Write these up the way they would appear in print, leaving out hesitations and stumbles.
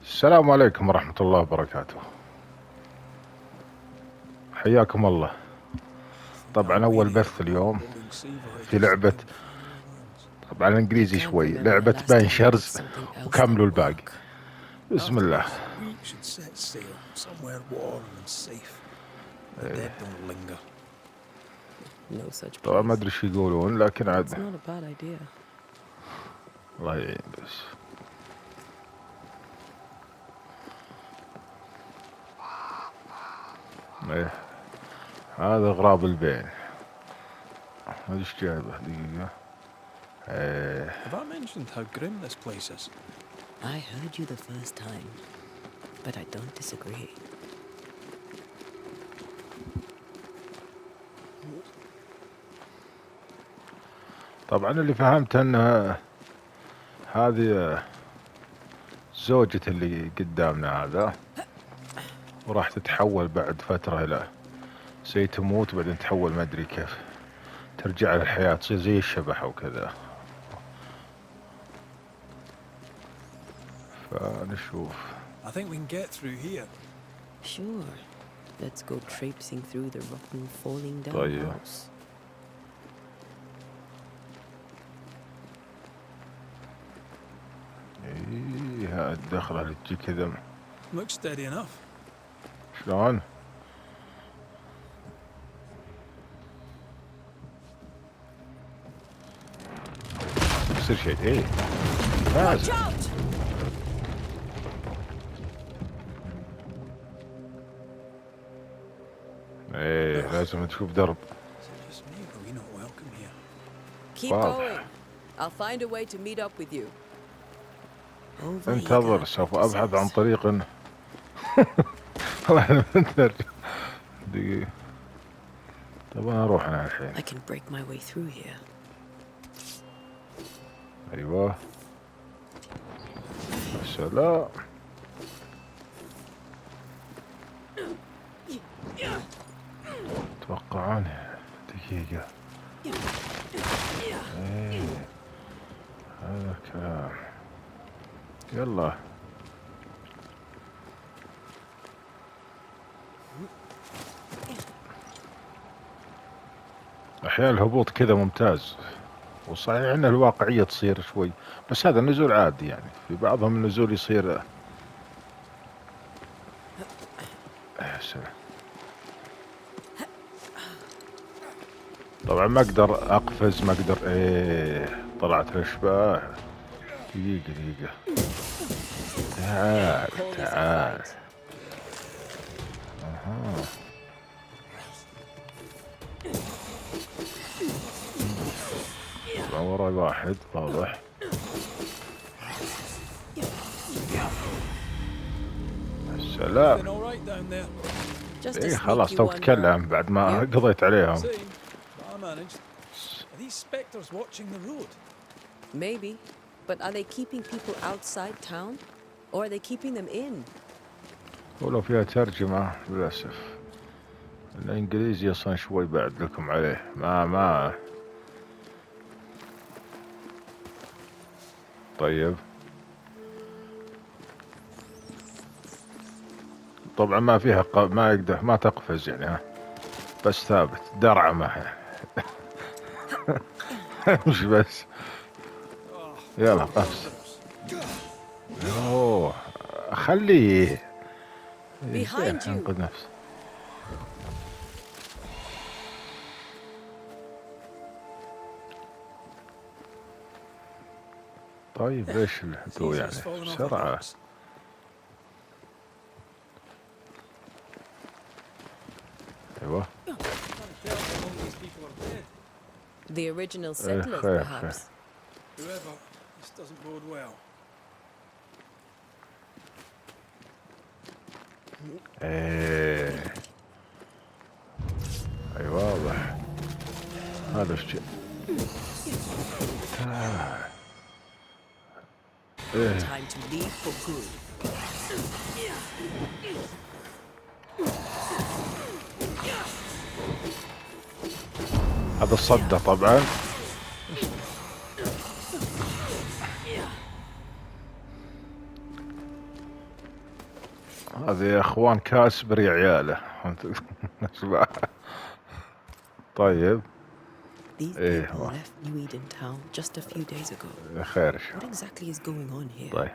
السلام عليكم ورحمة الله وبركاته. حياكم الله. طبعا أول بث اليوم في لعبة، طبعا الإنجليزي شوي، لعبة بانشرز، وكملوا الباقي. بسم الله. طبعا ما أدري شو يقولون لكن عاد الله يعين. بس ايه هذا غراب البين. هذا ايش جايبه؟ دقيقة. Have I mentioned how grim this place is? I heard you the first time, but I don't disagree. طبعا اللي فهمت ان هذه زوجة اللي قدامنا هذا، وراح تتحول بعد فترة الى تموت، بعدين تحول ما ادري كيف ترجع للحياة، تصير زي الشبح وكذا. فنشوف. I think we can get through here. Sure. Let's go traipsing through the rotten, falling down طيب. house. ايه الدخلة اللي تجي كذا. Looks steady enough. شلون؟ يصير شيء. ايه فاز. ايه لازم تشوف درب. Just me, but we're not welcome here. Keep واضح. going. I'll find a way to meet up with you. Over انتظر، here. سوف ابحث عن طريق. والله نرجع. دقيقة. طب انا اروح انا الحين. I can break my way through here. ايوه. السلام. اتوقعون. دقيقة. ايه هذا كلام. يلا. احيانا الهبوط كذا ممتاز، وصحيح ان الواقعية تصير شوي، بس هذا نزول عادي يعني. في بعضهم النزول يصير سلام. طبعا ما اقدر اقفز، ما اقدر. ايه طلعت الاشباح. دقيقة. تعال. اها. طبعا وراي واحد واضح. السلام. Everything all right down there? Just a ايه خلاص sneaky توك one. تكلم بعد ما قضيت عليهم. Same, but I managed. Are these spectres watching the road? Maybe, but are they keeping people outside town, or are they keeping them in? ولو فيها ترجمة للأسف. الإنجليزي أصلا شوي بعد لكم عليه. ما طيب. طبعا ما فيها ما يقدر، ما تقفز يعني، ها بس ثابت درعمة. مش بس. يلا قفز. اوه خليه ينقذ نفسه. طيب ليش الهدوء يعني بسرعة؟ ايوه. The original settlers, perhaps. Whoever, this doesn't bode well. ايه اي واضح. هذا الشيء. Time to leave for good. هذا الصدة طبعا. هذا يا اخوان كاسبر يا عياله. طيب These ايه people left New Eden town just a few days ago. خير. What exactly is going on here? طيب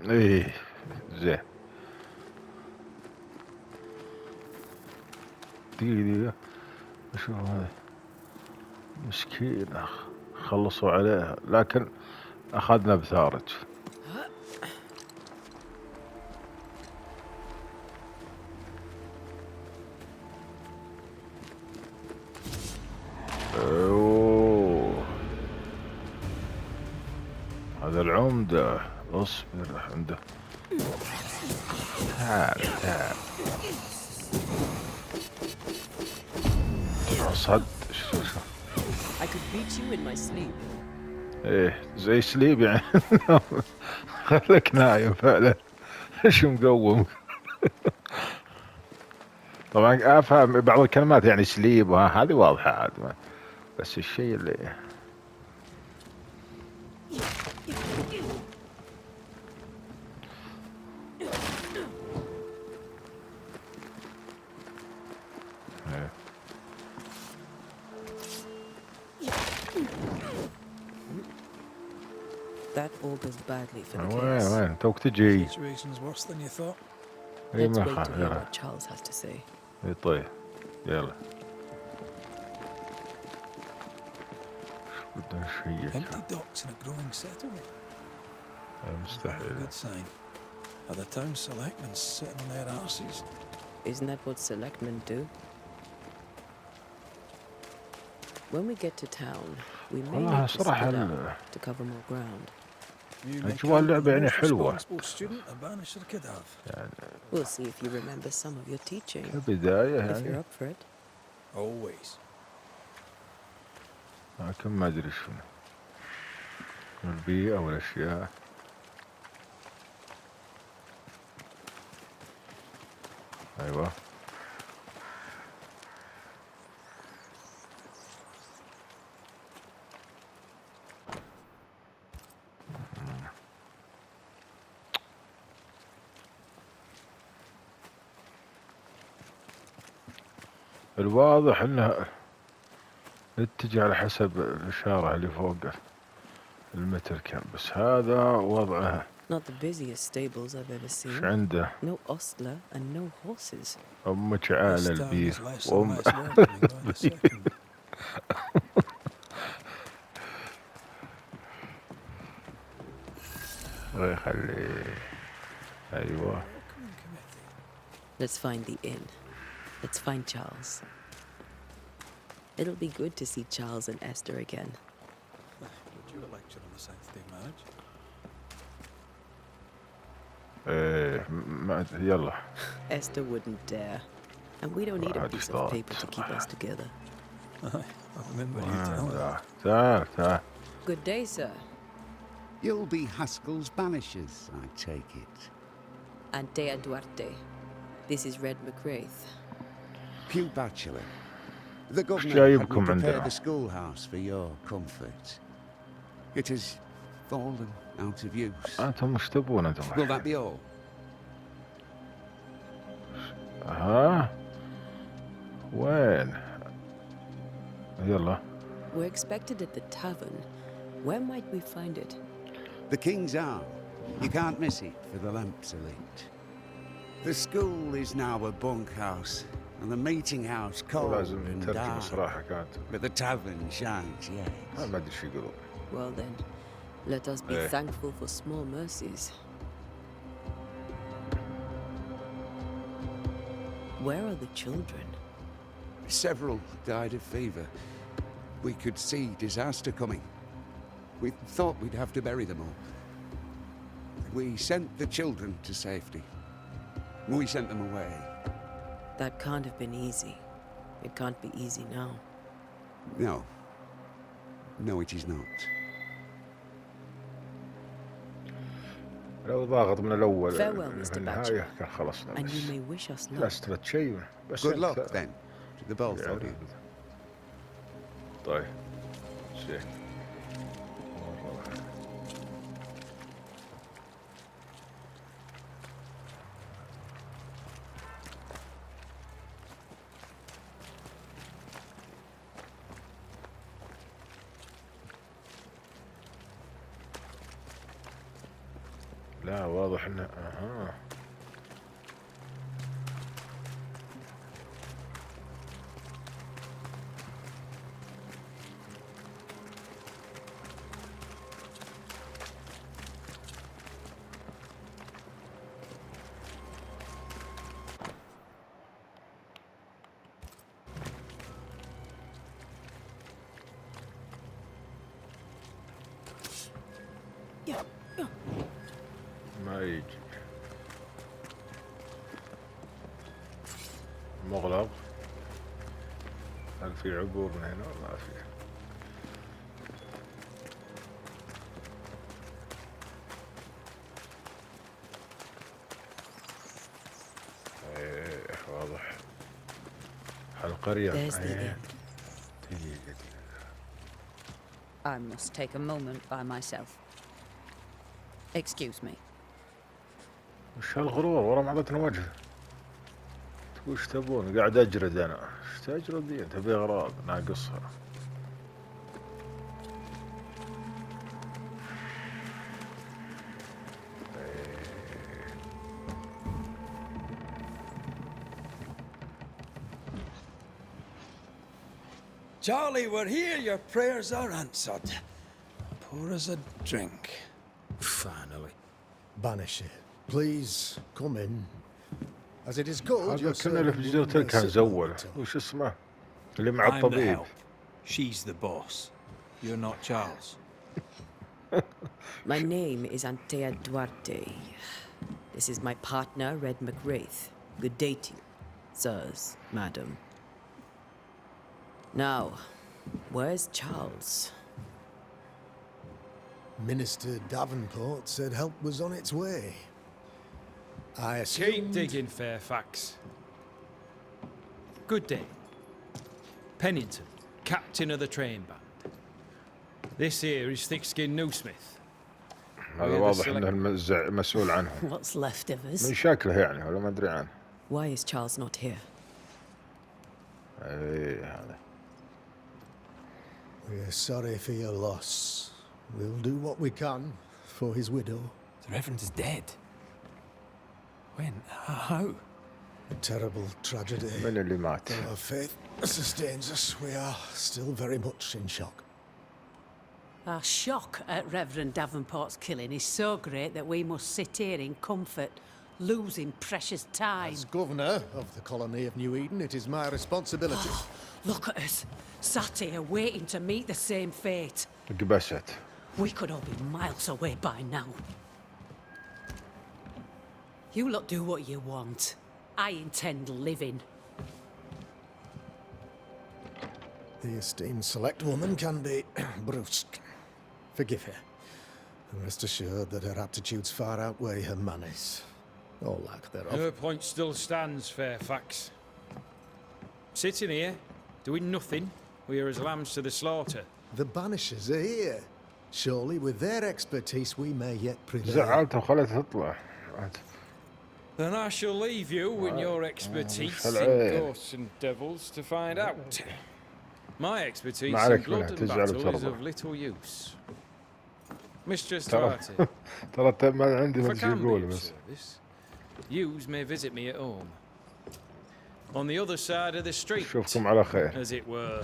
ايه زين. دقيقة شوف هذا مسكين خلصوا عليه لكن اخذنا بثارج. اوه هذا العمدة. اصبر عنده. تعال تعال صد. I could beat you in my sleep. ايه زي سليب يعني. خليك نايم فعلا. ايش مقوم. طبعا افهم بعض الكلمات يعني سليب هذه واضحة عاد بس الشيء اللي That augurs badly for the وين case. وين توك تجي. Situation's worse than you thought. اي Let's ما wait to خاف hear يلا. what Charles has to say. اي طيب يلا. شو بدنا شيء Empty docks in a growing settlement. Not a مستحيل. good sign. Are the town selectmen sitting on their arses? Isn't that what selectmen do? When we get to town, we may والله need to صراحة split up to cover more ground. You may أجواء count on اللعبة the يعني most حلوة. responsible student a Banisher could have. يعني We'll see if you remember some of your teaching. كبداية If you're يعني up for it. Always. لكن ما ادري شنو البيئة والاشياء. ايوه الواضح انه اتجه على حسب الاشارة اللي فوق المتر كم بس هذا وضعه. Not the busiest stables I've ever ايش seen. عنده؟ No ostler and no horses. امك This عالة town البير is less and وام less welcoming by the second. الله يخليه. ايوه Welcoming committee. Let's find the inn. Let's find Charles. It'll be good to see Charles and Esther again. Would you a lecture on the South Day marriage? ايه ما يلا. Esther wouldn't dare. And we don't need a I piece just of thought- paper to keep us together. I remember you telling me. تعال تعال. Good day, sir. You'll be Haskell's Banishers, I take it. Antea Duarte. This is Red McWraith. Pew Bachelor. The governor had me جايبكم prepare عندنا. the schoolhouse for your comfort. It has fallen out of use. انتم وش تبون انتم؟ Will that be all? ها وين؟ يلا. We're expected at the tavern. Where might we find it? The King's Arm. You can't miss it for the lamps are lit. The school is now a bunkhouse, and the meeting house cold ولازم and ترجمة dark. صراحة كانت But the tavern shines yet. ما ادري شو يقولون. Well then, let us be Eh. thankful for small mercies. Where are the children? Several died of fever. We could see disaster coming. We thought we'd have to bury them all. We sent the children to safety. We sent them away. That can't have been easy. It can't be easy now. No. No, it is not. لو ضاغط من الأول Farewell, في Mr. النهاية Bachelor. كان خلصنا And بس. you may wish us luck. لست شيء بس. Good luck, then, to the both of you. طيب زين لا واضح انه اها. ما يجي مغلق. هل في عبور من هنا؟ ما في. ايه واضح هالقرية. There's the ايه. inn. دقيقة. I must take a moment by myself. Excuse me. وش هالغرور ورا معضتنا وجه؟ وش تبون؟ قاعد اجرد انا. وش تجرد دي؟ تبي اغراض ناقصها. Charlie, we're here. Your prayers are answered. Pour us a drink. Finally. Banisher, please come in. As it is called, هذا your كنا اللي في servant جزيرة will كان sit زول. down. وش اسمه؟ اللي مع I'm the الطبيب. help. She's the boss. You're not Charles. My name is Antea Duarte. This is my partner, Red McWraith. Good day to you, sirs, madam. Now, where's Charles? Minister Davenport said help was on its way. I Keep assumed... digging, Fairfax. Good day. Pennington, captain of the train band. This here is thick-skinned Newsmith. هذا واضح انه المسؤول عنهم. What's left of us? من شكله يعني ولا ما ادري عنه. Why is Charles not here? ايه هذا. We're sorry for your loss. We'll do what we can for his widow. The Reverend is dead. When? How? A terrible tragedy. من اللي مات؟ Though our faith sustains us, we are still very much in shock. Our shock at Reverend Davenport's killing is so great that we must sit here in comfort, losing precious time. As governor of the colony of New Eden, it is my responsibility. Look at us, sat here waiting to meet the same fate. قبست. We could all be miles away by now. You lot do what you want. I intend living. The esteemed select woman can be brusque. Forgive her. And rest assured that her aptitudes far outweigh her manners. Or lack thereof. Her point still stands, Fairfax. Sitting here, doing nothing, we are as lambs to the slaughter. The Banishers are here. Surely with their expertise we may yet prevail. زعلتها وخلتها تطلع. Then I shall leave you and your expertise in العين. ghosts and devils to find out. My expertise ما in عليك blood منها، and تزعل battle is وترضى. of little use. Mistress ترى Duarte, ترى ما عندي if ما I can be يقول of بس. service, yous may visit me at home. On the other side of the street, شوفكم على خير. as it were.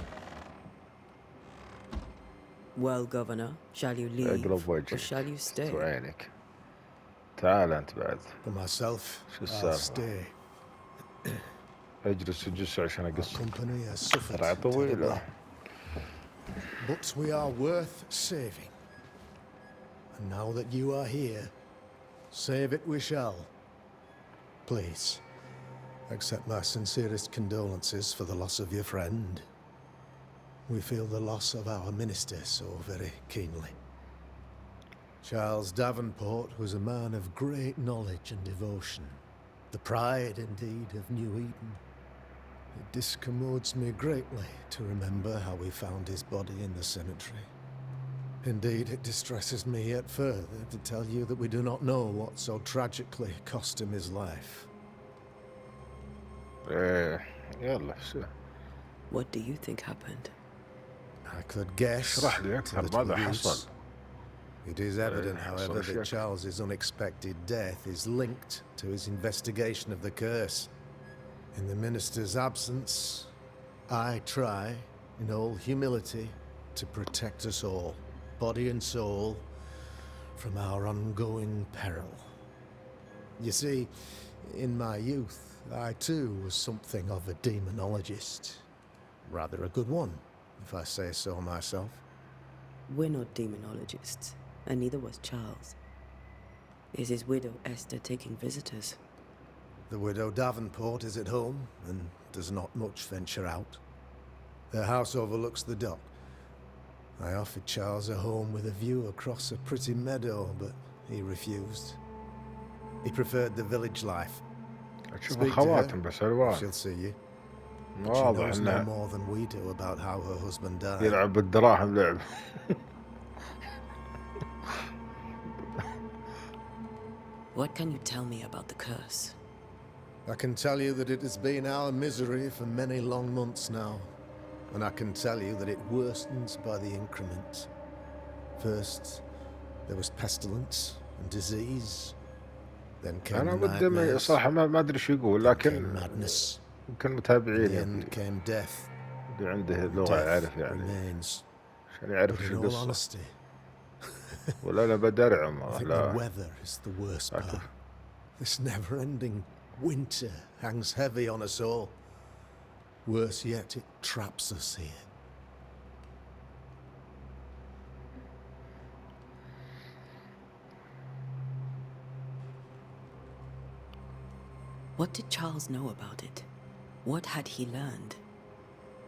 Well, Governor, shall you leave اقلب or وجهك. shall you stay? وعينك. تعال انت بعد. For myself, شو I'll السالفة؟ stay. اجلس وجس عشان Our اقص. company has suffered رعب طويلة. terribly. But we are worth saving. And now that you are here, save it we shall. Please, accept my sincerest condolences for the loss of your friend. We feel the loss of our minister so very keenly. Charles Davenport was a man of great knowledge and devotion, the pride indeed of New Eden. It discommodes me greatly to remember how we found his body in the cemetery. Indeed, it distresses me yet further to tell you that we do not know what so tragically cost him his life. ايه يلا شو. What do you think happened? I could guess اشرح لي to اكثر little ماذا use. حصل؟ It is evident, however, that شك. Charles's unexpected death is linked to his investigation of the curse. In the minister's absence, I try, in all humility, to protect us all, body and soul, from our ongoing peril. You see, in my youth, I too was something of a demonologist. Rather a good one, if I say so myself. We're not demonologists, and neither was Charles. Is his widow Esther taking visitors? The widow Davenport is at home and does not much venture out. Their house overlooks the dock. I offered Charles a home with a view across a pretty meadow, but he refused. He preferred the village life. أشوف Speak to خواتم her. بس ألوان. She'll see you. But she واضح knows no إنه more than we do about how her husband died. يلعب بالدراهم لعب. What can you tell me about the curse? I can tell you that it has been our misery for many long months now. And I can tell you that it worsens by the increment. First, there was pestilence and disease. Then came أنا the ودي nightmares. صراحة ما أدري شو يقول Then came لكن madness. يمكن In متابعين the end came death. اللي عنده لغة Death يعرف يعني remains. عشان يعرف But شو in all القصة. honesty, ولا أنا بدرع I ما think the لا. weather is the worst part. This never-ending winter hangs heavy on us all. Worse yet, it traps us here. What did Charles know about it? What had he learned?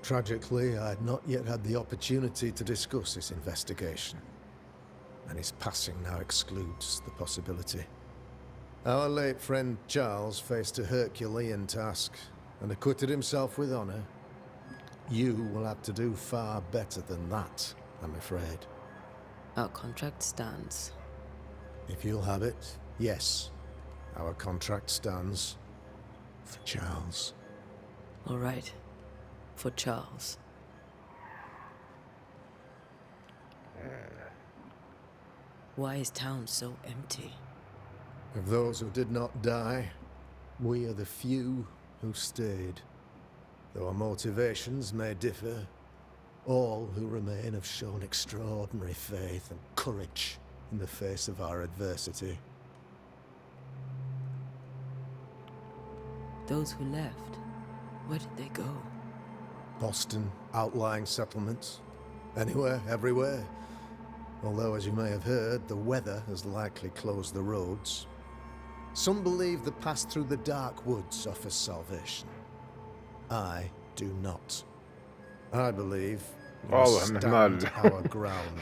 Tragically, I had not yet had the opportunity to discuss this investigation, and his passing now excludes the possibility. Our late friend Charles faced a Herculean task and acquitted himself with honor. You will have to do far better than that, I'm afraid. Our contract stands. If you'll have it, yes, our contract stands for Charles. All right. For Charles. Why is town so empty? Of those who did not die, we are the few who stayed. Though our motivations may differ, all who remain have shown extraordinary faith and courage in the face of our adversity. Those who left, where did they go? Boston, outlying settlements. Anywhere, everywhere. Although, as you may have heard, the weather has likely closed the roads. Some believe the path through the dark woods offers salvation. I do not. I believe we must واضح إنه stand مال. our ground.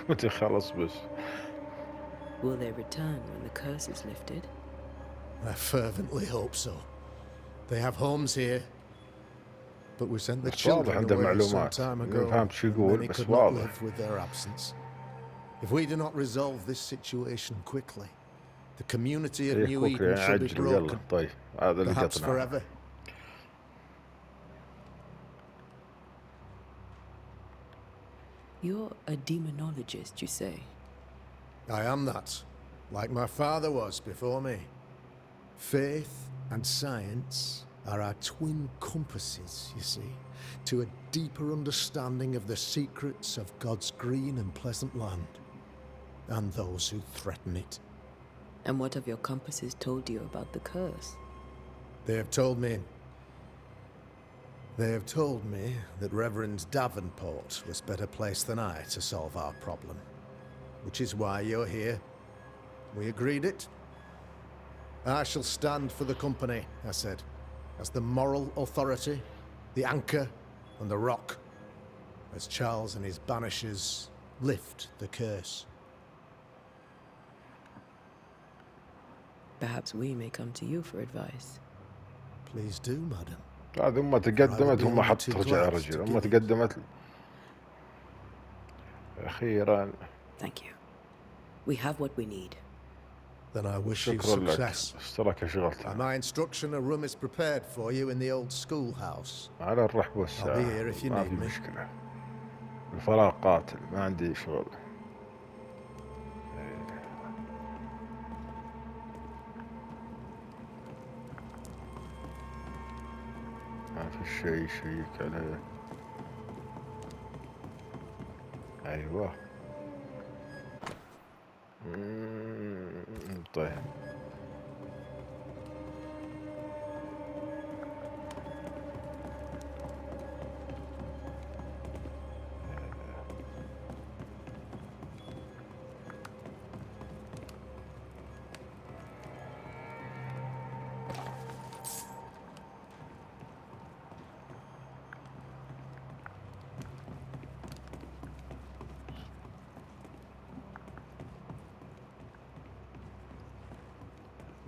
متى خلص بس. Will they return when the curse is lifted? I fervently hope so. They have homes here. But we sent the بس واضح children عنده away some معلومات. time ما ago. فهمت شو and يقول many بس could not واضح. live with their absence. If we do not resolve this situation quickly, the community of New يكوك Eden shall be عجل يلا broken, طيب هذا اللي perhaps قطنا. forever. You're a demonologist, you say? I am that, like my father was before me. Faith and science are our twin compasses, you see, to a deeper understanding of the secrets of God's green and pleasant land, and those who threaten it. And what have your compasses told you about the curse? They have told me that Reverend Davenport was better placed than I to solve our problem, which is why you're here. We agreed it. I shall stand for the company, I said, as the moral authority, the anchor, and the rock, as Charles and his Banishers lift the curse. Perhaps we may come to you for advice. Please do, madam. هذه أمها تقدمت وما حط رجع رجل. أمها تقدمت. أخيرا. Thank you. We have what we need. Then I wish you شكرا لك. success. اشترك By شغلتها. my instruction, a room is prepared for you in the old schoolhouse. على الرحب والساعة. I'll be here if you ما need في me. مشكلة. الفراغ قاتل ما عندي شغل. في الشيء شيك عليه. ايوه. طيب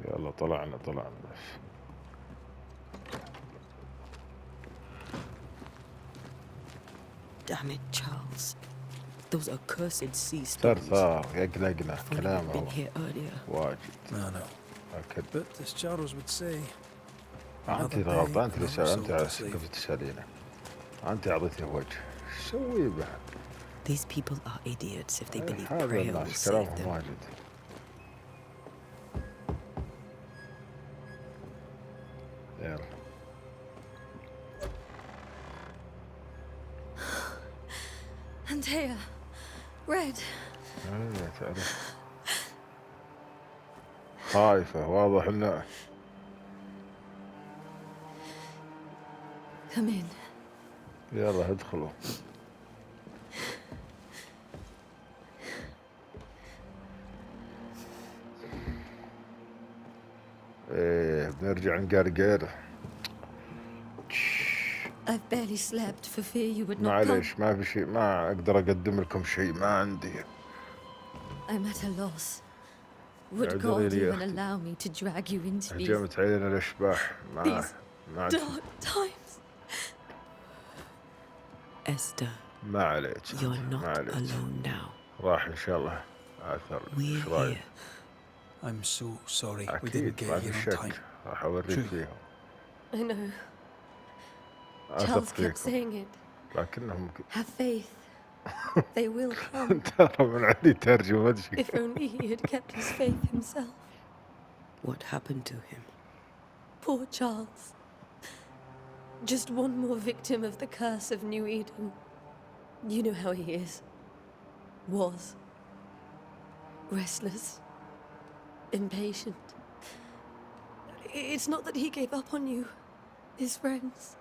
يلا طلعنا بس. Damn it, Charles. Those accursed sea storms. ثرثار يقلقنا If only we'd كلامه been here earlier. واجد. I know. أكد. But as Charles would say, أنت إذا غلطان أنت اللي أنت كيف تسألينه. أنت أعطيته وجه. إيش سوي به؟ These people are idiots if they believe هذا prayer will الناس save كلامهم them. واجد. يلا. Antea, Red. تعرف. خايفة واضح إنه. Come in. يلا ادخلوا. ايه بنرجع نقرقر. I've barely slept for fear you would not come. معليش ما في شيء ما اقدر اقدم لكم شيء ما عندي. I'm at a loss. Would اعذري God لي يا even أختي. allow me to drag you into these هجمت علينا الاشباح ما عندي. dark times? Esther, ما عليك you're ما not عليك. alone now. راح ان شاء الله اثر. We're إيش رأيك؟ here. I'm so sorry we اكيد didn't ما get في here on time. شك راح اوريك True. فيهم. I know. اثق Charles kept فيكم saying it. لكنهم Have faith. They will come. ترى من عندي ترجمة ما If only he had kept his faith himself. What happened to him? Poor Charles. Just one more victim of the curse of New Eden. You know how he is. Was. Restless. Impatient. It's not that he gave up on you, his friends,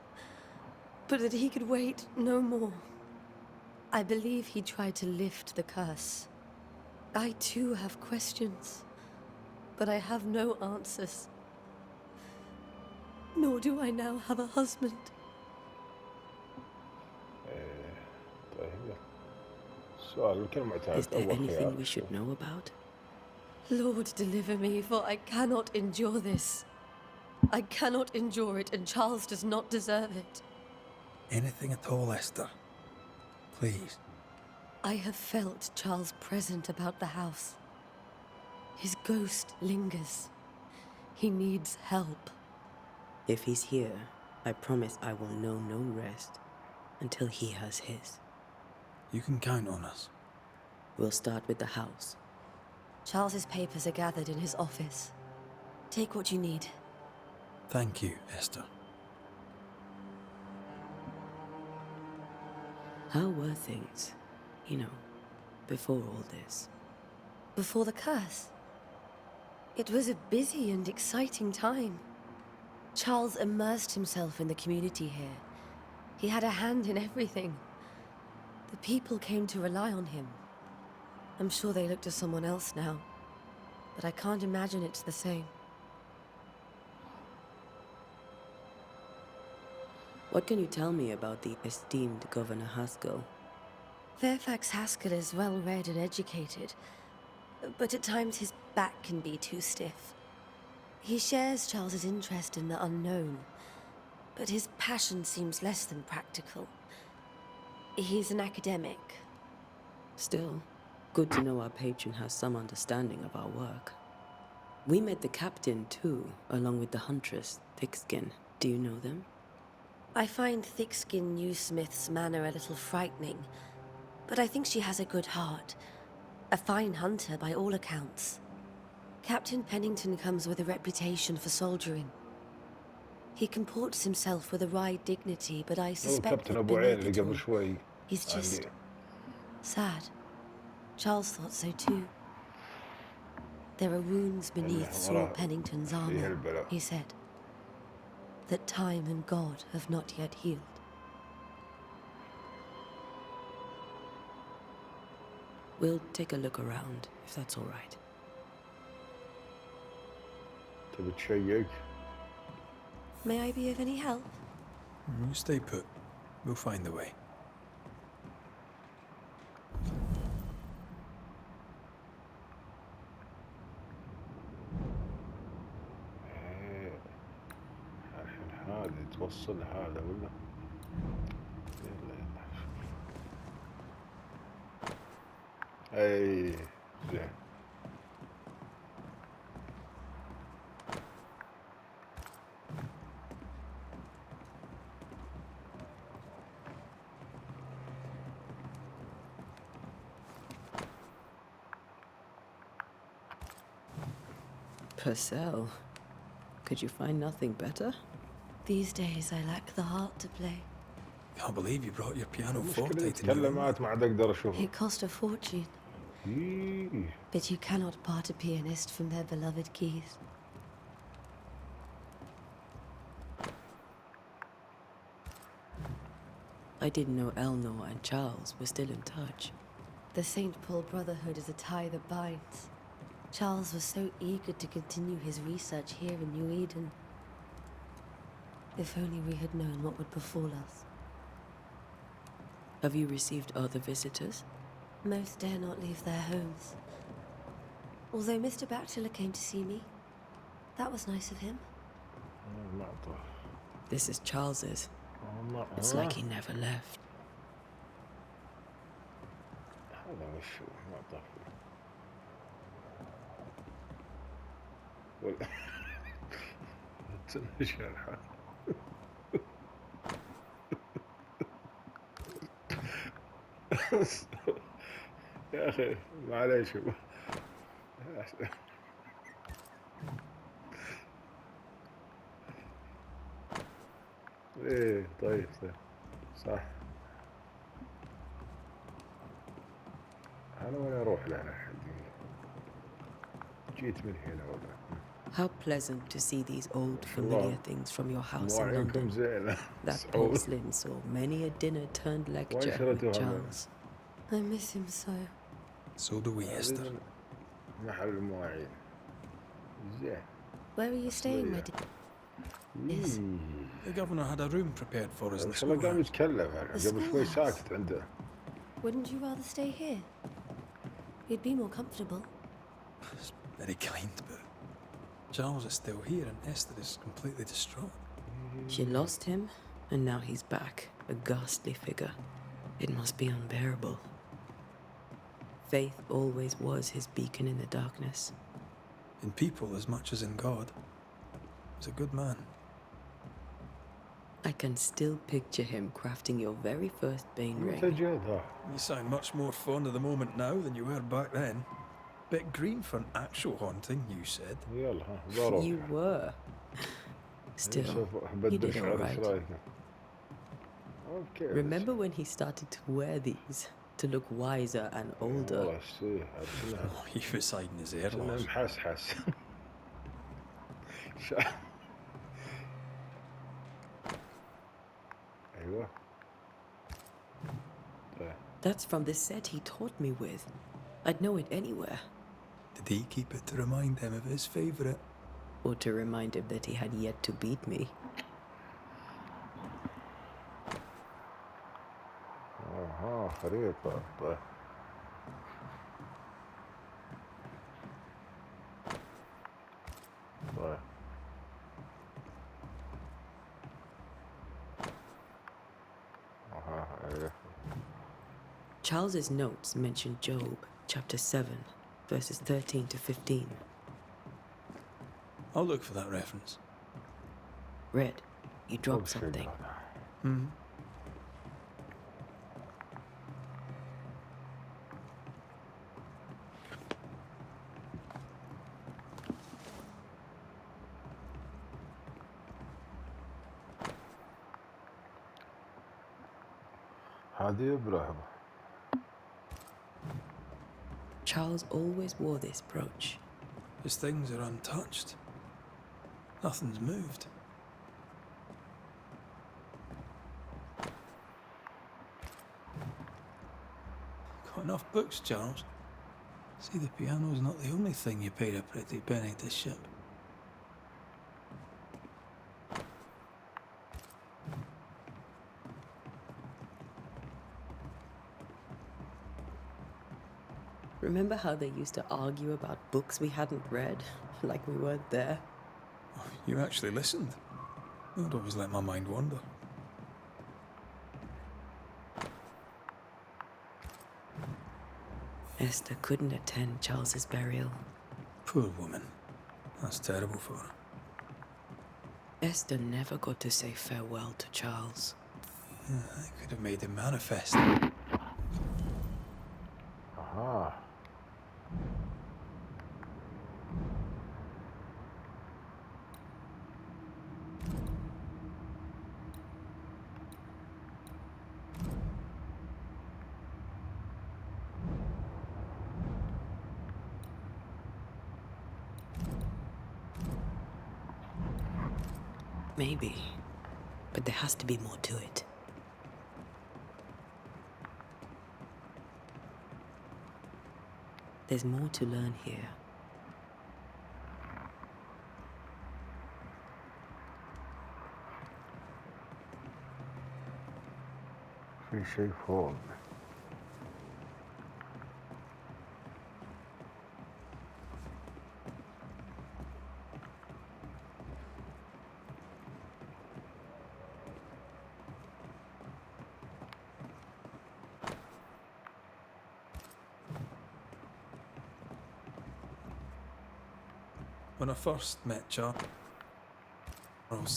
but that he could wait no more. I believe he tried to lift the curse. I too have questions, but I have no answers. Nor do I now have a husband. طيب السؤال الكل معتاد Is there أول anything خيار we should know about? Lord, deliver me, for I cannot endure this. I cannot endure it, and Charles does not deserve it. Anything at all, Esther. Please. I have felt Charles' present about the house. His ghost lingers. He needs help. If he's here, I promise I will know no rest until he has his. You can count on us. We'll start with the house. Charles's papers are gathered in his office. Take what you need. Thank you, Esther. How were things, before all this? Before the curse. It was a busy and exciting time. Charles immersed himself in the community here. He had a hand in everything. The people came to rely on him. I'm sure they look to someone else now, but I can't imagine it's the same. What can you tell me about the esteemed Governor Haskell? Fairfax Haskell is well read and educated, but at times his back can be too stiff. He shares Charles's interest in the unknown, but his passion seems less than practical. He's an academic. Still, good to know our patron has some understanding of our work. We met the captain too, along with the huntress, Thickskin. Do you know them? I find Thickskin Newsmith's manner a little frightening, but I think she has a good heart. A fine hunter by all accounts. Captain Pennington comes with a reputation for soldiering. He comports himself with a wry dignity, but I هو suspect الكابتن that ابو عين beneath اللي it قبل all, شوي he's just عندي. sad. Charles thought so too. There are wounds beneath Saul Pennington's فيه armor, البلاء. he said, that time and God have not yet healed. We'll take a look around, if that's all right. تبي تشيك؟ May I be of any help? You stay put. We'll find the way. إيه. الحين هذه توصل هذا ولا؟ يلا يلا. اي زين. Purcell, could you find nothing better? These days I lack the heart to play. Can't believe you brought your piano المشكلة forte to New تكلمات ما عاد اقدر اشوفها. It cost a fortune, إيه. but you cannot part a pianist from their beloved keys. I didn't know Eleanor and Charles were still in touch. The St. Paul Brotherhood is a tie that binds. Charles was so eager to continue his research here in New Eden. If only we had known what would befall us. Have you received other visitors? Most dare not leave their homes. Although Mr. Bachelor came to see me. That was nice of him. ما أعطاه. This is Charles's. ما It's like he never left. هذا وش هو؟ ما أعطاه. ولا تنش الحال. يا أخي معليش. ايه طيب طيب صح. انا وين اروح له الحين؟ جيت من هنا ولا؟ How pleasant to see these old familiar things from your house in مواعينكم London. زينة. That porcelain saw many a dinner turned lecture with Charles. I miss him so. So do we, Esther. محل المواعين. زين. Where are you staying, my dear? Yes. The governor had a room prepared for us in ان the شاء الله قام schoolhouse. يتكلم قبل شوي schoolhouse. ساكت عنده. Wouldn't you rather stay here? You'd be more comfortable. It's very kind, but Charles is still here and Esther is completely distraught. She lost him, and now he's back, a ghastly figure. It must be unbearable. Faith always was his beacon in the darkness. In people as much as in God. He's a good man. I can still picture him crafting your very first Bane متى ring. جيت ها؟ You sound much more fond of the moment now than you were back then. Bit green for an actual haunting, you said. يلا ها ضرب. You were. Still, سوف you بدل did all شعر ايش right. رايك؟ اوكي. Remember when he started to wear these to look wiser and older? والله شتيه عرفنا. Oh, he was hiding his hair كنا loss. محسحس. ايوه. طيب. That's from the set he taught me with. I'd know it anywhere. Did he keep it to remind him of his favourite? Or to remind him that he had yet to beat me. اها خريطة. طيب. طيب. اها ايه. Charles's notes mention Job, chapter 7, verses 13 to 15. I'll look for that reference. Red, you dropped something. Hmm. هذه إبرة. Charles always wore this brooch. His things are untouched. Nothing's moved. Got enough books, Charles? See, the piano's not the only thing you paid a pretty penny to ship. Remember how they used to argue about books we hadn't read? Like we weren't there? Oh, you actually listened. I'd always let my mind wander. Esther couldn't attend Charles's burial. Poor woman. That's terrible for her. Esther never got to say farewell to Charles. I could have made him manifest. Aha. Maybe, but there has to be more to it. There's more to learn here. في شيء فوق. When I first met Charles,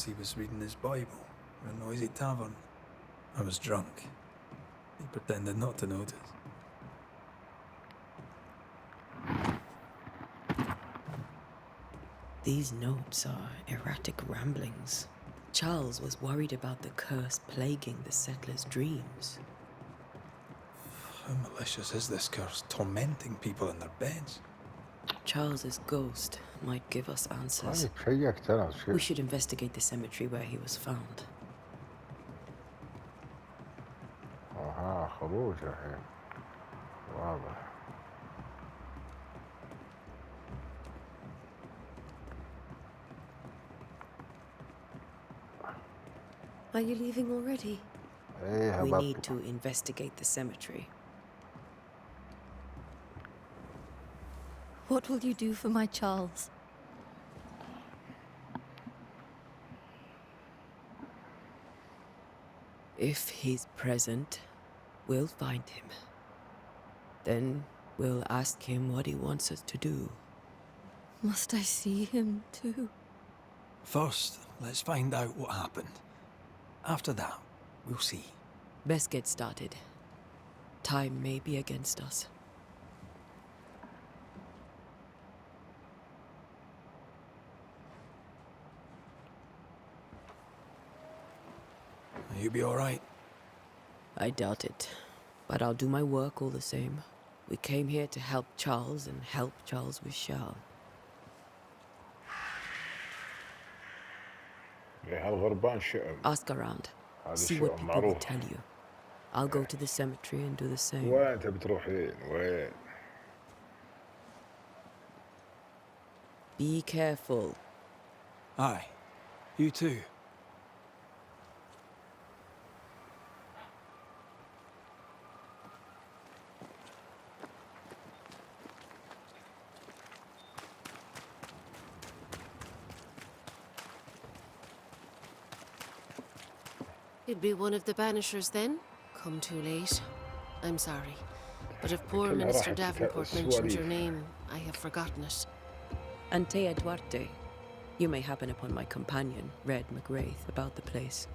he was reading his Bible in a noisy tavern. I was drunk. He pretended not to notice. These notes are erratic ramblings. Charles was worried about the curse plaguing the settlers' dreams. How malicious is this curse, tormenting people in their beds? Charles's ghost might give us answers. هاي تشيكت أنا We شيء. should investigate the cemetery where he was found. آها خروج الحين. واضح. Are you leaving already? إيه We هبط. need to investigate the cemetery. What will you do for my Charles? If he's present, we'll find him. Then we'll ask him what he wants us to do. Must I see him too? First, let's find out what happened. After that, we'll see. Best get started. Time may be against us. You be all right? I doubt it, but I'll do my work all the same. We came here to help Charles, and help Charles we shall. إيه هالغربان شئم. Ask around. هذا See شئم what people will معروف. tell you. I'll go to the cemetery and do the same. وين تبي تروحين؟ وين؟ Be careful. Aye. You too. You'd be one of the Banishers then? Come too late. I'm sorry. But if poor كلها Minister راحت Davenport السواليف. mentioned your name, I have forgotten it. Antea Duarte. You may happen upon my companion, Red McGrath, about the place.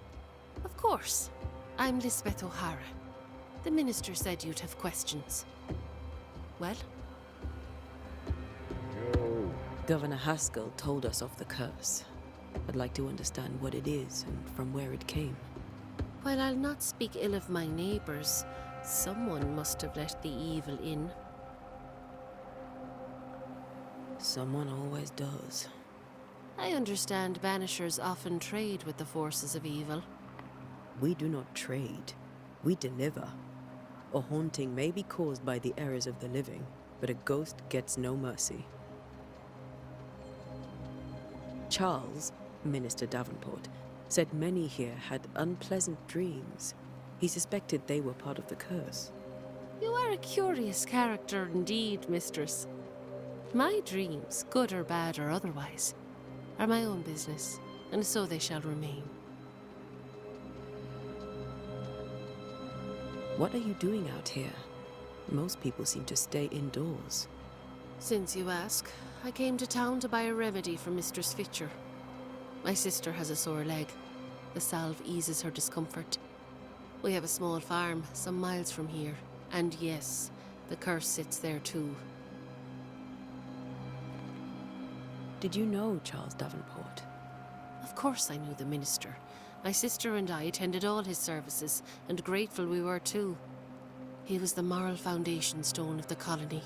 Of course. I'm Lisbeth O'Hara. The minister said you'd have questions. Well? يو. Governor Haskell told us of the curse. I'd like to understand what it is and from where it came. While I'll not speak ill of my neighbours, someone must have let the evil in. Someone always does. I understand Banishers often trade with the forces of evil. We do not trade. We deliver. A haunting may be caused by the errors of the living, but a ghost gets no mercy. Charles, Minister Davenport, said many here had unpleasant dreams. He suspected they were part of the curse. You are a curious character indeed, mistress. My dreams, good or bad or otherwise, are my own business, and so they shall remain. What are you doing out here? Most people seem to stay indoors. Since you ask, I came to town to buy a remedy for Mistress Fitcher. My sister has a sore leg. The salve eases her discomfort. We have a small farm some miles from here, and yes, the curse sits there too. Did you know Charles Davenport? Of course I knew the minister. My sister and I attended all his services, and grateful we were too. He was the moral foundation stone of the colony.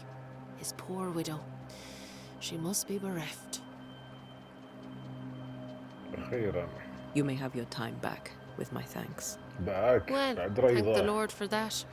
His poor widow. She must be bereft. أخيرا. You may have your time back, with my thanks. باك Well, بعد thank the ريضة. Lord for that.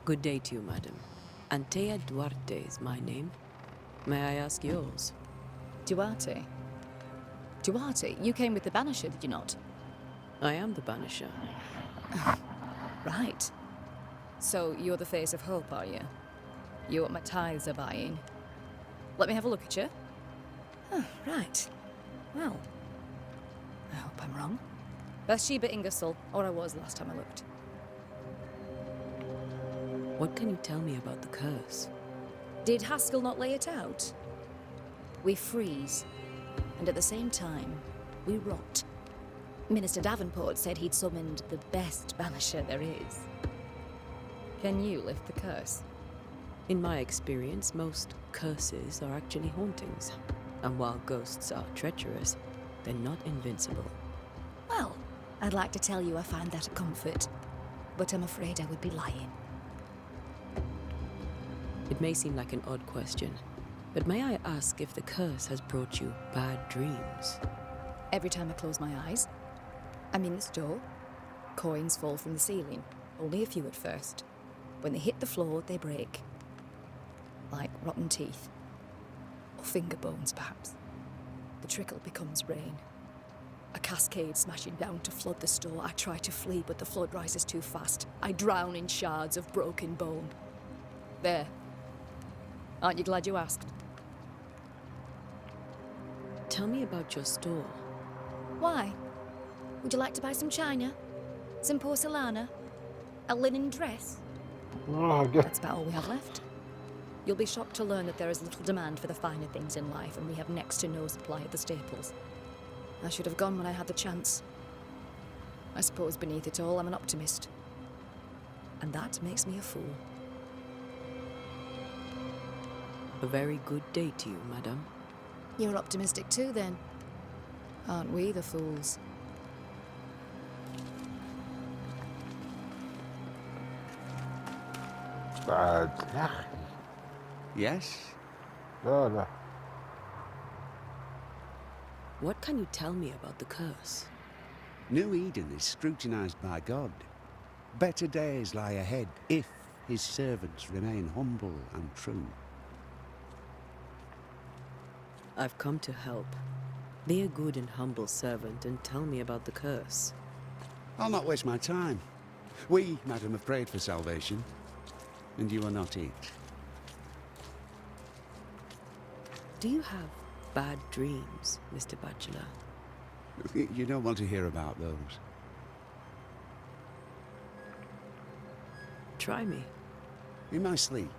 Good day to you, madam. Antea Duarte is my name. May I ask yours? Duarte? Duarte, you came with the Banisher, did you not? I am the Banisher. Right. So you're the face of hope, are you? You're what my tithes are buying. Let me have a look at you. Oh, right. Well, I hope I'm wrong. Bathsheba Ingersoll, or I was last time I looked. What can you tell me about the curse? Did Haskell not lay it out? We freeze, and at the same time, we rot. Minister Davenport said he'd summoned the best banisher there is. Can you lift the curse? In my experience, most curses are actually hauntings. And while ghosts are treacherous, they're not invincible. Well, I'd like to tell you I find that a comfort, but I'm afraid I would be lying. It may seem like an odd question, but may I ask if the curse has brought you bad dreams? Every time I close my eyes, I'm in this door. Coins fall from the ceiling, only a few at first. When they hit the floor, they break. Like rotten teeth. Or finger bones, perhaps. The trickle becomes rain. A cascade smashing down to flood the store. I try to flee, but the flood rises too fast. I drown in shards of broken bone. There. Aren't you glad you asked? Tell me about your store. Why? Would you like to buy some china? Some porcelana? A linen dress? That's about all we have left. You'll be shocked to learn that there is little demand for the finer things in life, and we have next to no supply of the staples. I should have gone when I had the chance. I suppose beneath it all, I'm an optimist. And that makes me a fool. A very good day to you, madam. You're optimistic too, then. Aren't we the fools? بعد يا أخي. Yes? لا. What can you tell me about the curse? New Eden is scrutinized by God. Better days lie ahead if his servants remain humble and true. I've come to help. Be a good and humble servant and tell me about the curse. I'll not waste my time. We, madam, have prayed for salvation, and you are not it. Do you have bad dreams, Mr. Bachelor? You don't want to hear about those. Try me. In my sleep,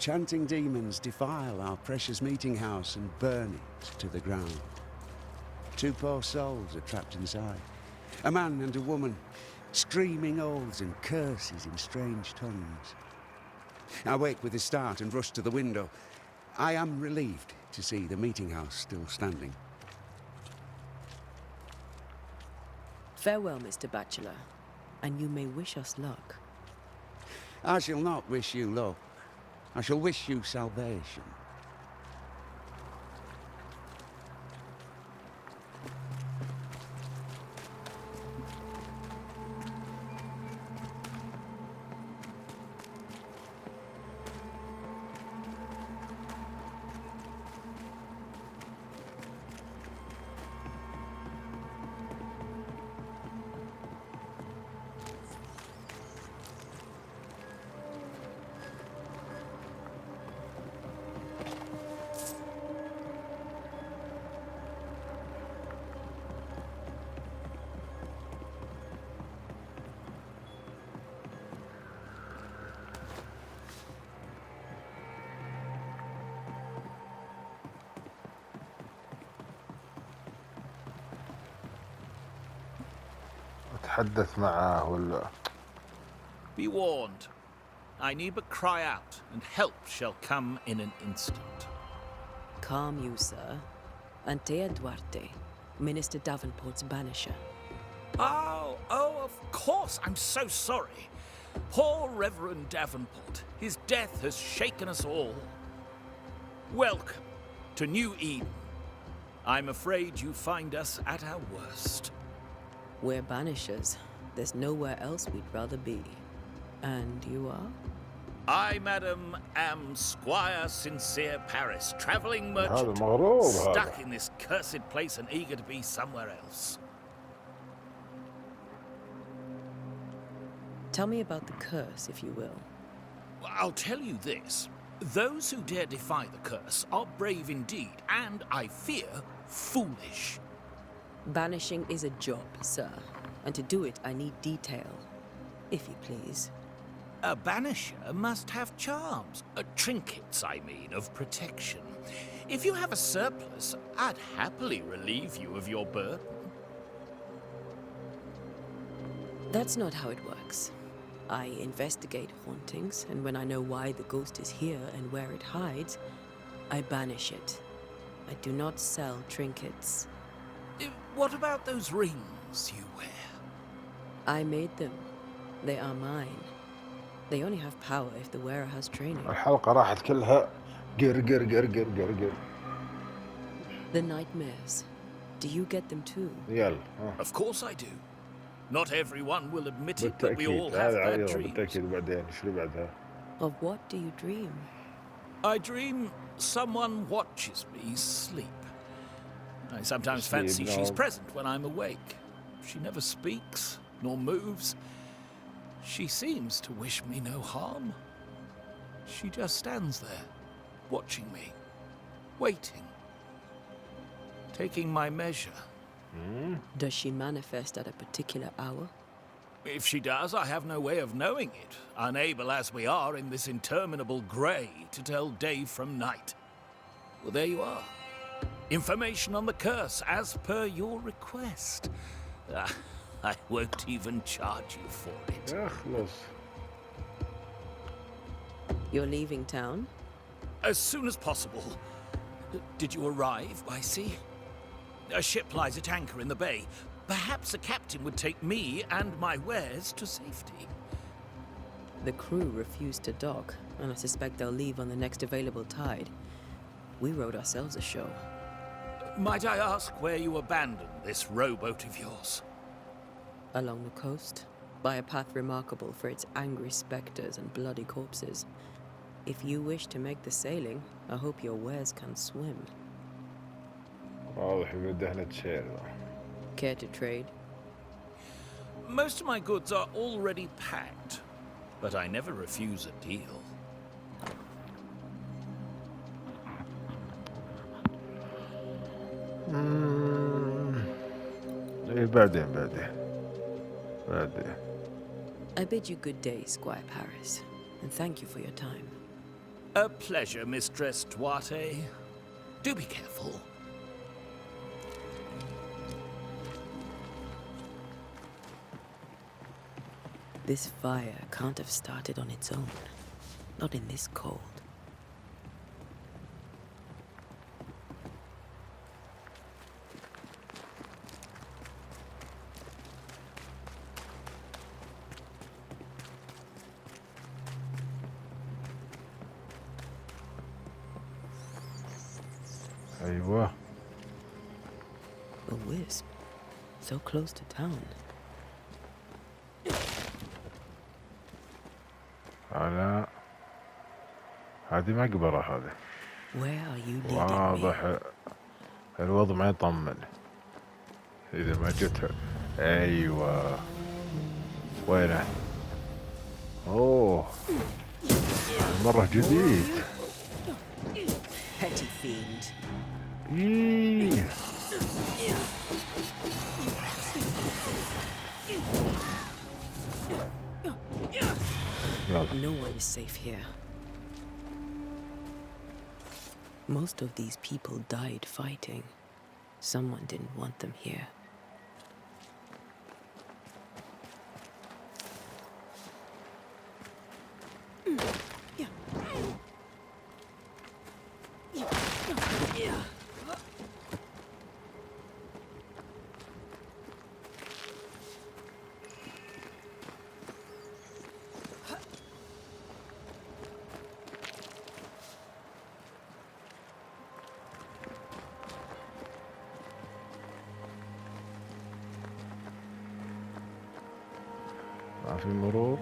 chanting demons defile our precious meeting house and burn it to the ground. 2 poor souls are trapped inside. A man and a woman, screaming oaths and curses in strange tongues. I wake with a start and rush to the window. I am relieved to see the meeting house still standing. Farewell, Mr. Bachelor, and you may wish us luck. I shall not wish you luck. I shall wish you salvation. أتحدث معاه ولا؟ Be warned. I need but cry out, and help shall come in an instant. Calm you, sir. Antea Duarte, Minister Davenport's banisher. Oh, of course. I'm so sorry. Poor Reverend Davenport. His death has shaken us all. Welcome to New Eden. I'm afraid you find us at our worst. We're banishers. There's nowhere else we'd rather be. And you are? I, madam, am Squire Sincere Paris, travelling هذا merchant, مغرور stuck هذا. in this cursed place and eager to be somewhere else. Tell me about the curse, if you will. I'll tell you this. Those who dare defy the curse are brave indeed, and, I fear, foolish. Banishing is a job, sir. And to do it, I need detail. If you please. A banisher must have charms, trinkets, I mean, of protection. If you have a surplus, I'd happily relieve you of your burden. That's not how it works. I investigate hauntings, and when I know why the ghost is here and where it hides, I banish it. I do not sell trinkets. What about those rings you wear? I made them. They are mine. They only have power if the wearer has training. الحلقة راحت كلها قر. The nightmares. Do you get them too? يلا. Of course I do. Not everyone will admit it, but we all بالتأكيد. have هذا bad عيض dreams. بالتأكيد. بعدين شنو بعدها؟ Of what do you dream? I dream someone watches me sleep. I sometimes Sleep, fancy she's no. present when I'm awake. She never speaks, nor moves. She seems to wish me no harm. She just stands there, watching me, waiting, taking my measure. Does she manifest at a particular hour? If she does, I have no way of knowing it, unable as we are in this interminable grey to tell day from night. Well, there you are. Information on the curse, as per your request. I won't even charge you for it. يا خلص. You're leaving town? As soon as possible. Did you arrive by sea? A ship lies at anchor in the bay. Perhaps a captain would take me and my wares to safety. The crew refused to dock, and I suspect they'll leave on the next available tide. We rode ourselves ashore. Might I ask where you abandoned this rowboat of yours? Along the coast, by a path remarkable for its angry spectres and bloody corpses. If you wish to make the sailing, I hope your wares can swim. واضح يبدأ نتشير. Care to trade? Most of my goods are already packed, but I never refuse a deal. إيه بعدين. I bid you good day, Squire Paris, and thank you for your time. A pleasure, Mistress Duarte. Do be careful. This fire can't have started on its own. Not in this cold. أيوة. A wisp. So close to town. لا هذه مقبرة هذه. Where are you leading me? واضح الوضع ما يطمن إذا ما جت. أيوة. وينه؟ أوه مرة جديد. Petty fiend. إيه. يلا. No one is safe here. Most of these people died fighting. Someone didn't want them here. ما في مرور.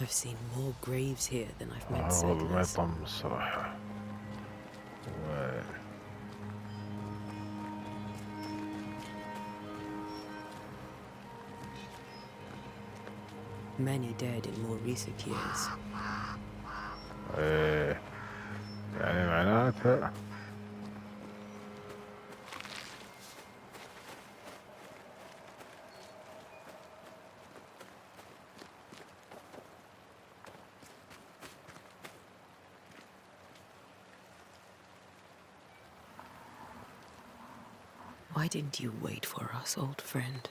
I've seen more graves here than I've met والله ما settlers. يطمن الصراحة. وين؟ Many dead in more recent years. ايه يعني معناتها Why didn't you wait for us, old friend?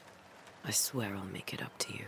I swear I'll make it up to you.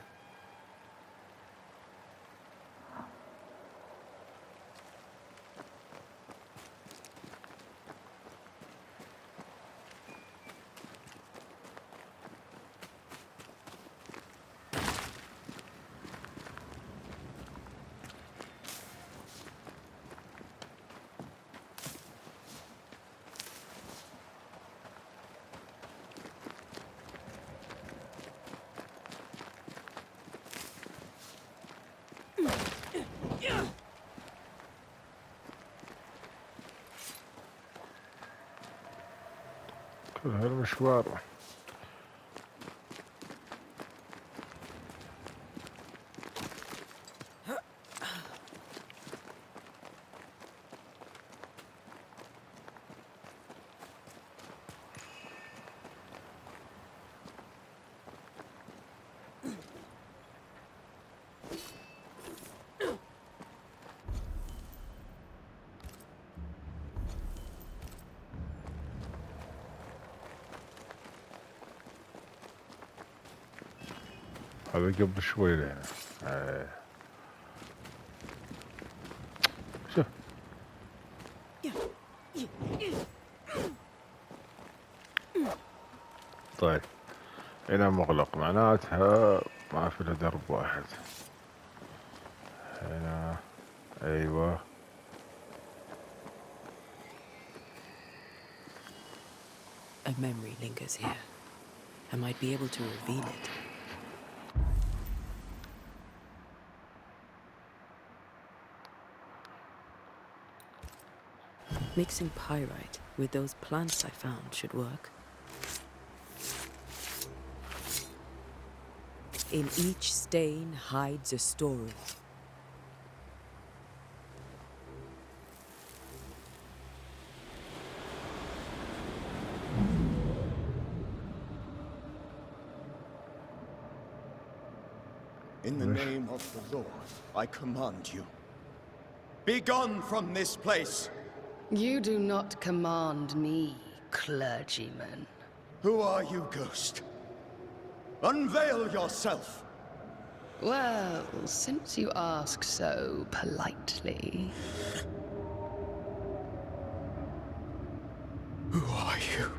كل هالمشوار. هذا قبل شوي لهنا. شوف طيب هنا مغلق معناتها ما في له درب واحد. هنا ايوه A memory lingers here. I might be able to reveal it. Mixing pyrite with those plants I found should work. In each stain hides a story. In the name of the Lord, I command you. Be gone from this place! You do not command me, clergyman. Who are you, ghost? Unveil yourself! Well, since you ask so politely... Who are you?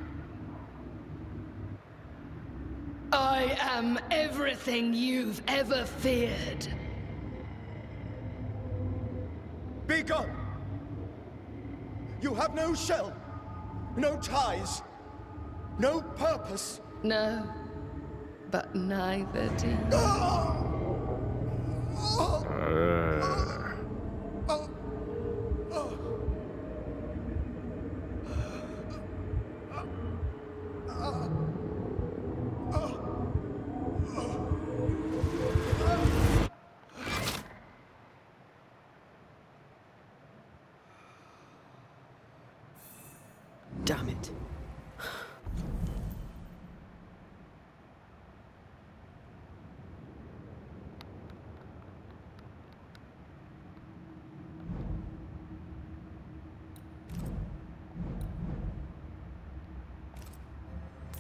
I am everything you've ever feared. Be gone! You have no shell, no ties, no purpose. No, but neither do you. Damn it.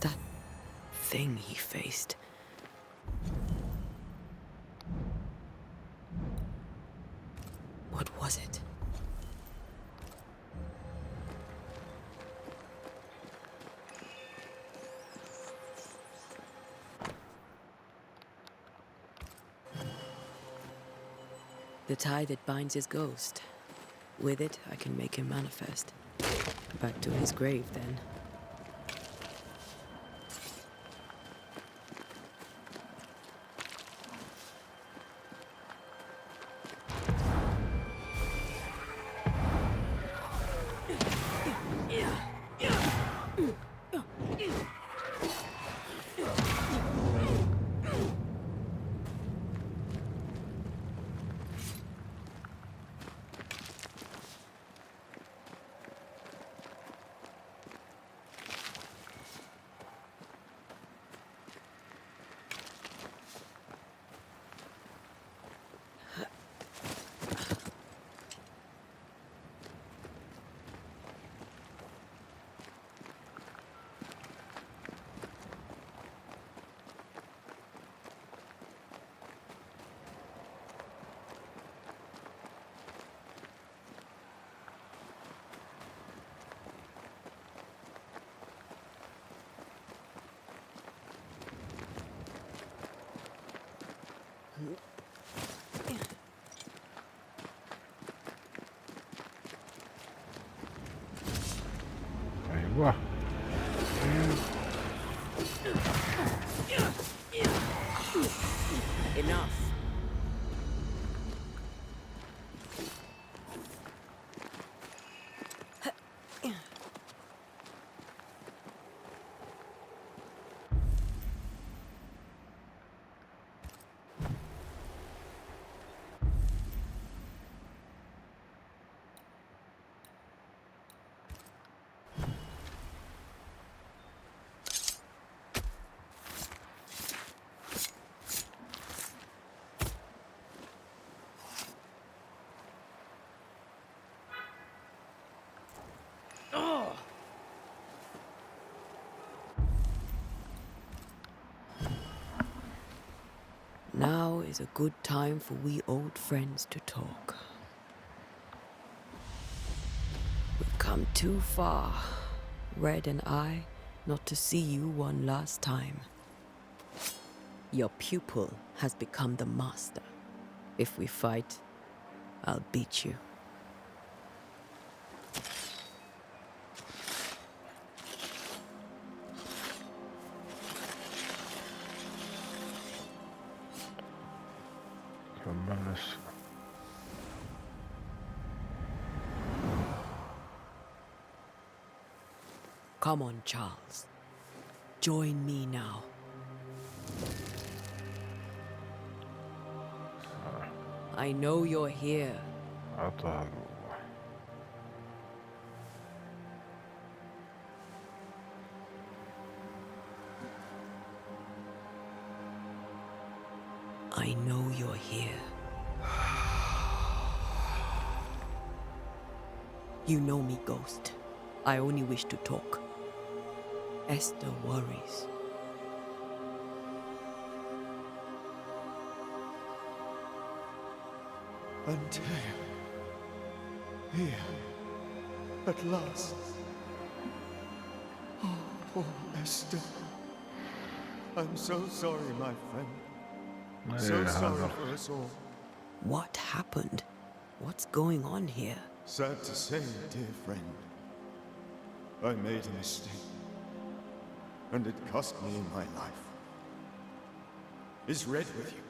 That thing he faced. What was it? The tie that binds his ghost. With it, I can make him manifest. Back to his grave, then. ايوه Enough. Now is a good time for we old friends to talk. We've come too far, Red and I, not to see you one last time. Your pupil has become the master. If we fight, I'll beat you. كملنا Come on, Charles. Join me now. I know you're here. عطها I know you're here. You know me, Ghost. I only wish to talk. Esther worries. Antea. Here. At last. Oh, poor Esther. I'm so sorry, my friend. So sorry for us all. What happened? What's going on here? Sad to say, dear friend. I made a mistake. And it cost me my life. Is Red with you?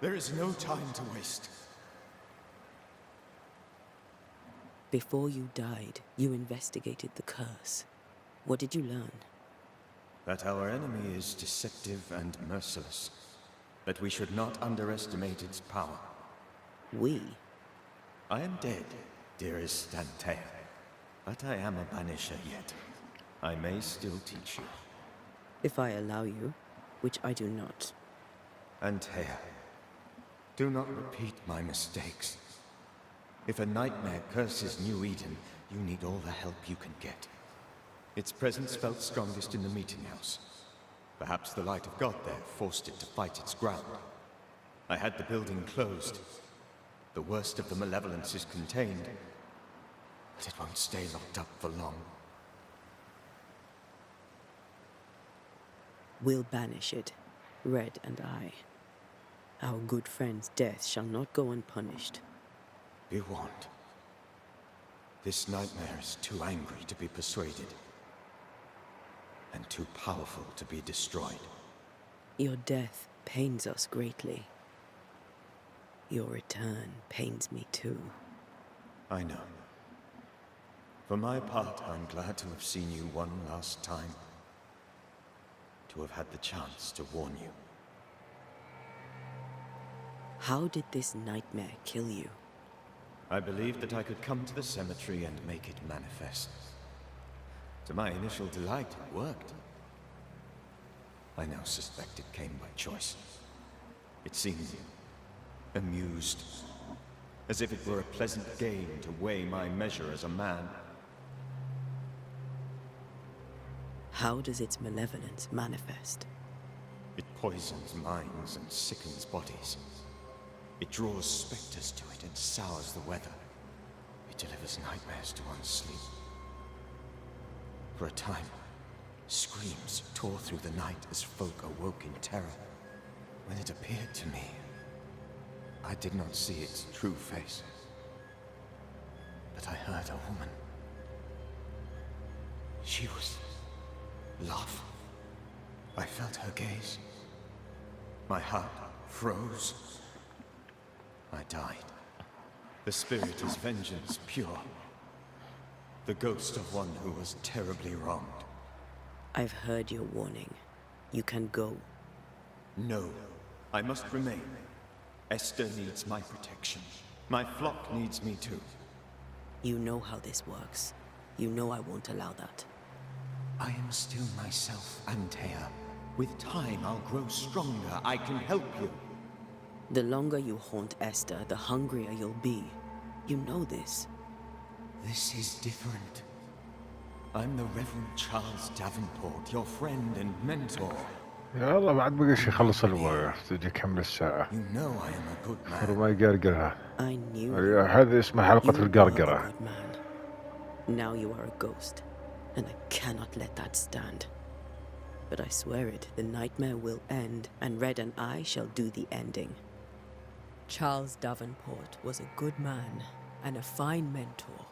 There is no time to waste. Before you died, you investigated the curse. What did you learn? That our enemy is deceptive and merciless. That we should not underestimate its power. We? I am dead, dearest Antea. But I am a banisher yet. I may still teach you. If I allow you, which I do not. Antea, do not repeat my mistakes. If a nightmare curses New Eden, you need all the help you can get. Its presence felt strongest in the meeting house. Perhaps the light of God there forced it to fight its ground. I had the building closed. The worst of the malevolence is contained, but it won't stay locked up for long. We'll banish it, Red and I. Our good friend's death shall not go unpunished. Be warned. This nightmare is too angry to be persuaded, and too powerful to be destroyed. Your death pains us greatly. Your return pains me too. I know. For my part, I'm glad to have seen you one last time. To have had the chance to warn you. How did this nightmare kill you? I believed that I could come to the cemetery and make it manifest. To my initial delight, it worked. I now suspect it came by choice. It seemed amused, as if it were a pleasant game to weigh my measure as a man. How does its malevolence manifest? It poisons minds and sickens bodies. It draws specters to it and sours the weather. It delivers nightmares to one's sleep. For a time, screams tore through the night as folk awoke in terror. When it appeared to me, I did not see its true face. But I heard a woman. She was love. I felt her gaze. My heart froze. I died. The spirit is vengeance pure. The ghost of one who was terribly wronged. I've heard your warning. You can go. No, I must remain. Esther needs my protection. My flock needs me too. You know how this works. You know I won't allow that. I am still myself, Antea. With time, I'll grow stronger. I can help you. The longer you haunt Esther, the hungrier you'll be. You know this. This is different. I'm the Reverend Charles Davenport, your friend and mentor. يلا بعد بقى شي يخلص الوقت تجي كمل الساعة. You know I am a good man. ما يقرقرها. I knew. هذه اسمها حلقة القرقرة. Now you are a ghost, and I cannot let that stand. But I swear it, the nightmare will end, and Red and I shall do the ending. Charles Davenport was a good man and a fine mentor.